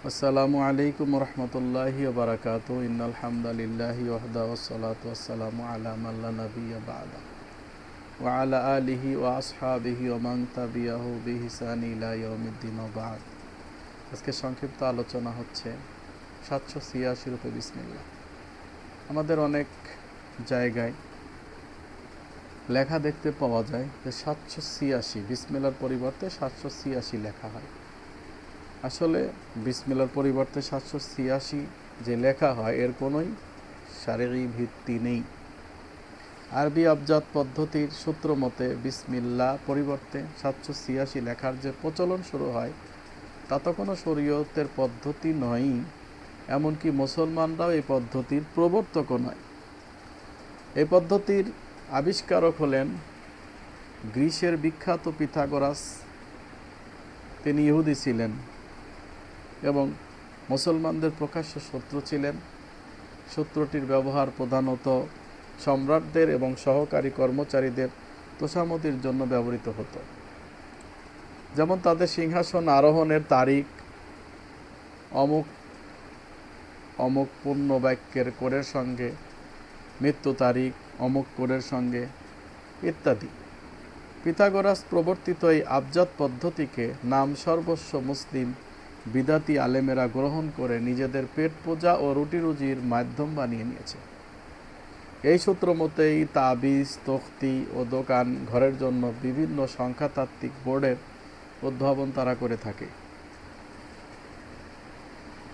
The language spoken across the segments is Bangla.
আসসালামু আলাইকুম রহমতুল্লাহি ওয়া বারাকাতুহু ইন্নাল হামদালিল্লাহি ওয়াহদা ওয়াসসালাতু ওয়াসসালামু আলা মান লা নাবিয়্যা বা'দা ওয়া আলা আলিহি ওয়া আসহাবিহি ওয়া মান তাবিআহু বিইহসান ইলা ইয়াউমিদ্দিন ওয়া বা'দ। আজকে সংক্ষিপ্ত আলোচনা হচ্ছে 786 রূপে বিসমিল্লাহ। আমাদের অনেক জায়গায় লেখা দেখতে পাওয়া যায় যে 786 বিসমিল্লাহর পরিবর্তে 786 লেখা হয়। আসলে বিসমিল্লাহর পরিবর্তে 786 যে লেখা হয় এর কোনোই শারঈ ভিত্তি নেই। আরবি আবজাদ পদ্ধতির সূত্র মতে বিসমিল্লাহ পরিবর্তে 786 লেখার যে প্রচলন শুরু হয় তা তো কোনো শরীয়তের পদ্ধতি নয়, এমনকি মুসলমানরাও এই পদ্ধতির প্রবর্তকও নয়। এই পদ্ধতির আবিষ্কারক হলেন গ্রিসের বিখ্যাত পিথাগোরাস। তিনি ইহুদি ছিলেন এবং মুসলমানদের প্রকাশ্য শত্রু ছিলেন। সূত্রটির ব্যবহার প্রধানত সম্রাটদের এবং সহকারী কর্মচারীদের তোষামতির জন্য ব্যবহৃত হতো, যেমন তাদের সিংহাসন আরোহণের তারিখ, অমুক অমুক পূর্ণ বাক্যের কোডের সঙ্গে, মৃত্যু তারিখ অমুক কোডের সঙ্গে ইত্যাদি। পিথাগোরাস প্রবর্তিত এই আবজাদ পদ্ধতিকে নাম সর্বস্ব মুসলিম বিদাতি আলেমেরা গ্রহণ করে নিজেদের পেট পূজা ও রুটি রুজির মাধ্যম বানিয়ে নিয়েছে। এই সূত্র মতেই তাবিজ, তখতি ও দোকান ঘরের জন্য বিভিন্ন সংখ্যাতাত্ত্বিক বোর্ডের উদ্ভাবন তারা করে থাকে।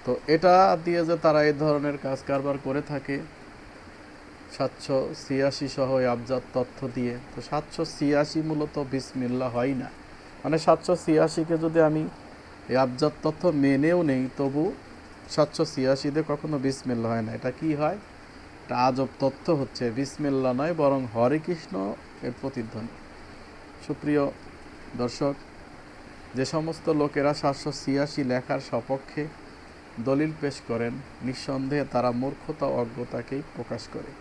তো এটা দিয়ে যে তারা এই ধরনের কাজ কারবার করে থাকে 786 সহ আবজাদ তথ্য দিয়ে, তো 786 মূলত বিসমিল্লাহ হয় না। মানে 786-কে যদি আমি এই আবজাদ তথ্য মেনেও নেই, তবু 786-তে কখনো বিসমিল্লাহ হয় না। এটা কি হয়? এটা আজব তথ্য হচ্ছে বিসমিল্লাহ নয়, বরং হরে কৃষ্ণ এর প্রতিধ্বনি। সুপ্রিয় দর্শক, যে সমস্ত লোকেরা 786 লেখার সপক্ষে দলিল পেশ করেন, নিঃসন্দেহে তারা মূর্খতা ও অজ্ঞতাকেই প্রকাশ করে।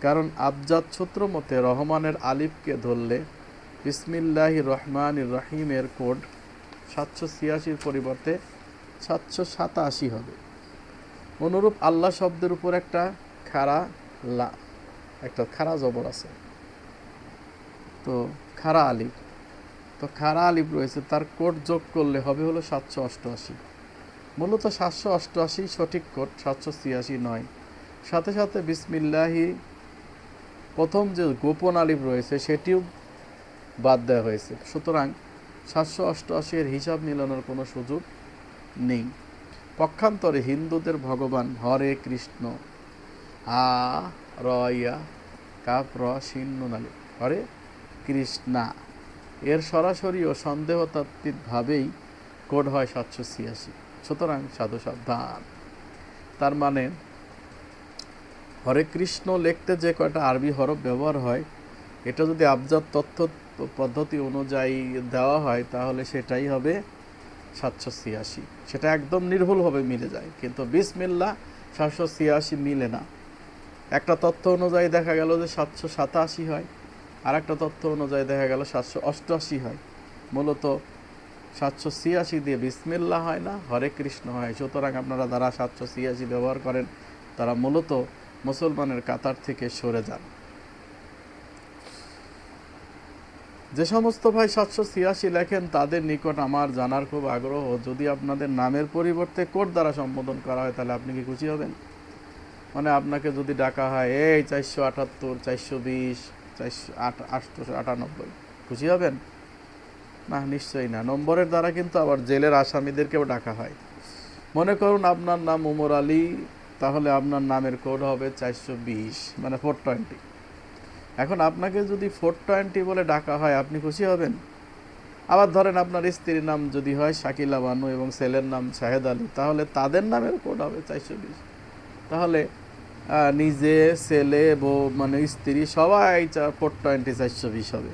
কারণ আবজাদ সূত্র মতে রহমানের আলিফকে ধরলে বিসমিল্লাহির রহমানির রহিমের কোড 786-র পরিবর্তে 787 হবে। অনুরূপ আল্লাহ শব্দের উপর একটা খাড়া জবর আছে, তো খাড়া আলিফ, তো খাড়া আলিফ রয়েছে, তার কোড যোগ করলে হবে হলো 788। মূলত 788 সঠিক কোড, 786 নয়। সাথে সাথে বিসমিল্লাহি প্রথম যে গোপন আলিফ রয়েছে সেটিও বাদ দেওয়া হয়েছে। সুতরাং 788-এর হিসাব মিলানোর কোনো সুযোগ নেই। পক্ষান্তরে হিন্দুদের ভগবান হরে কৃষ্ণ, আ র ইয়া কাপ র শিন নুন আলিফ, হরে কৃষ্ণা, এর সরাসরি ও সন্দেহতাত্ত্বিকভাবেই কোড হয় 786। সুতরাং সাধু সাবধান। তার মানে হরে কৃষ্ণ লিখতে যে কয়টা আরবি হরফ ব্যবহার হয়, এটা যদি আবজাদ তথ্য পদ্ধতি অনুযায়ী দেওয়া হয় তাহলে সেটাই হবে 786। সেটা একদম নির্ভুলভাবে মিলে যায়। কিন্তু বিসমিল্লাহ 786 মিলে না। একটা তথ্য অনুযায়ী দেখা গেল যে 787 হয়, আর একটা তথ্য অনুযায়ী দেখা গেল 788 হয়। মূলত 786 দিয়ে বিসমিল্লাহ হয় না, হরে কৃষ্ণ হয়। সুতরাং আপনারা যারা 786 ব্যবহার করেন তারা মূলত মুসলমানের কাতার থেকে সরে যান। যে সমস্ত ভাই 786 লেখেন তাদের নিকট আমার জানার খুব আগ্রহ, যদি আপনাদের নামের পরিবর্তে কোড দ্বারা সম্বোধন করা হয় তাহলে আপনি কি খুশি হবেন? মানে আপনাকে যদি ডাকা হয় এই 478, 420, 898, খুশি হবেন? না, নিশ্চয়ই না। নম্বরের দ্বারা কিন্তু আবার জেলের আসামিদেরকেও ডাকা হয়। মনে করুন আপনার নাম উমর আলী, তাহলে আপনার নামের কোড হবে 420, মানে 420। এখন আপনাকে যদি 420 বলে ডাকা হয় আপনি খুশি হবেন? আবার ধরেন আপনার স্ত্রীর নাম যদি হয় শাকিলা বানু এবং ছেলের নাম শাহেদ আলী, তাহলে তাদের নামের কোড হবে 420। তাহলে নিজে, ছেলে, বউ, মানে স্ত্রী সবাই 420, 420 হবে।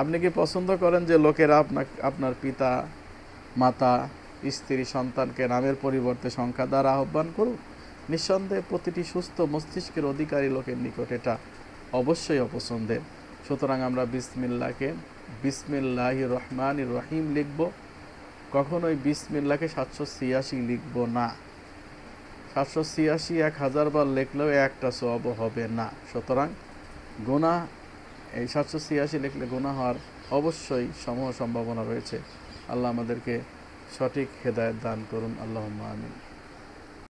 আপনি কি পছন্দ করেন যে লোকেরা আপনার পিতা, মাতা, স্ত্রী, সন্তানকে নামের পরিবর্তে সংখ্যা দ্বারা আহ্বান করুক? নিঃসন্দেহে প্রতিটি সুস্থ মস্তিষ্কের অধিকারী লোকের নিকট এটা অবশ্যই অপছন্দের। সুতরাং আমরা বিসমিল্লাহকে বিসমিল্লাহির রহমানির রহিম লিখব কখনোই বিসমিল্লাহকে 786 লিখব না। 786 1000 বার লিখলেও একটা সওয়াব হবে না। সুতরাং গুনাহ এই 786 লিখলে গুনাহ হওয়ার অবশ্যই সমূহ সম্ভাবনা রয়েছে। আল্লাহ আমাদেরকে সঠিক হেদায়েত দান করুন। আল্লাহুম্মা আমিন।